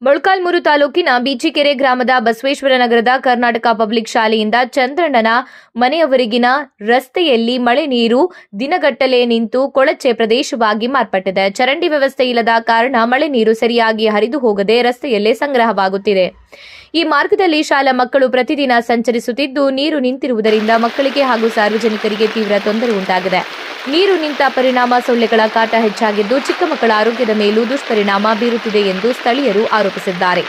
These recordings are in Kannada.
ಮೊಳಕಾಲ್ಮೂರು ತಾಲೂಕಿನ ಬೀಚಿಕೆರೆ ಗ್ರಾಮದ ಬಸವೇಶ್ವರ ನಗರದ ಕರ್ನಾಟಕ ಪಬ್ಲಿಕ್ ಶಾಲೆಯಿಂದ ಚಂದ್ರಣ್ಣನ ಮನೆಯವರೆಗಿನ ರಸ್ತೆಯಲ್ಲಿ ಮಳೆ ನೀರು ದಿನಗಟ್ಟಲೆ ನಿಂತು ಕೊಳಚೆ ಪ್ರದೇಶವಾಗಿ ಮಾರ್ಪಟ್ಟಿದೆ. ಚರಂಡಿ ವ್ಯವಸ್ಥೆ ಇಲ್ಲದ ಕಾರಣ ಮಳೆ ನೀರು ಸರಿಯಾಗಿ ಹರಿದು ಹೋಗದೆ ರಸ್ತೆಯಲ್ಲೇ ಸಂಗ್ರಹವಾಗುತ್ತಿದೆ. ಈ ಮಾರ್ಗದಲ್ಲಿ ಶಾಲಾ ಮಕ್ಕಳು ಪ್ರತಿದಿನ ಸಂಚರಿಸುತ್ತಿದ್ದು, ನೀರು ನಿಂತಿರುವುದರಿಂದ ಮಕ್ಕಳಿಗೆ ಹಾಗೂ ಸಾರ್ವಜನಿಕರಿಗೆ ತೀವ್ರ ತೊಂದರೆ ಉಂಟಾಗಿದೆ. ನೀರು ನಿಂತ ಪರಿಣಾಮ ಸೊಳ್ಳೆಗಳ ಕಾಟ ಹೆಚ್ಚಾಗಿದ್ದು, ಚಿಕ್ಕ ಮಕ್ಕಳ ಆರೋಗ್ಯದ ಮೇಲೂ ದುಷ್ಪರಿಣಾಮ ಬೀರುತ್ತಿದೆ ಎಂದು ಸ್ಥಳೀಯರು ಆರೋಪಿಸಿದ್ದಾರೆ.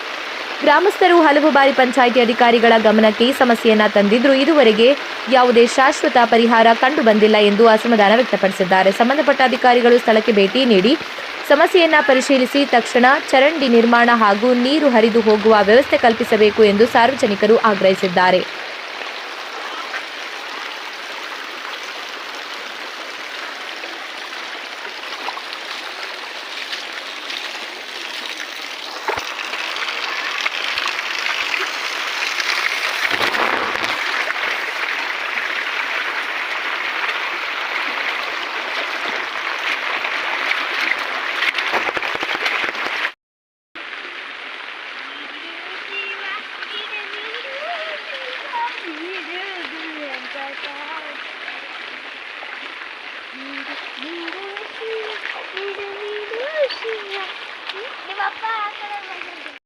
ಗ್ರಾಮಸ್ಥರು ಹಲವು ಬಾರಿ ಪಂಚಾಯಿತಿ ಅಧಿಕಾರಿಗಳ ಗಮನಕ್ಕೆ ಈ ಸಮಸ್ಯೆಯನ್ನ ತಂದಿದ್ರೂ ಇದುವರೆಗೆ ಯಾವುದೇ ಶಾಶ್ವತ ಪರಿಹಾರ ಕಂಡು ಬಂದಿಲ್ಲ ಎಂದು ಅಸಮಾಧಾನ ವ್ಯಕ್ತಪಡಿಸಿದ್ದಾರೆ. ಸಂಬಂಧಪಟ್ಟ ಅಧಿಕಾರಿಗಳು ಸ್ಥಳಕ್ಕೆ ಭೇಟಿ ನೀಡಿ ಸಮಸ್ಯೆಯನ್ನ ಪರಿಶೀಲಿಸಿ ತಕ್ಷಣ ಚರಂಡಿ ನಿರ್ಮಾಣ ಹಾಗೂ ನೀರು ಹರಿದು ಹೋಗುವ ವ್ಯವಸ್ಥೆ ಕಲ್ಪಿಸಬೇಕು ಎಂದು ಸಾರ್ವಜನಿಕರು ಆಗ್ರಹಿಸಿದ್ದಾರೆ. ನಿಮ್ಮ ಅಪ್ಪ ಆ ಕಡೆ ಬಂದಿದ್ದು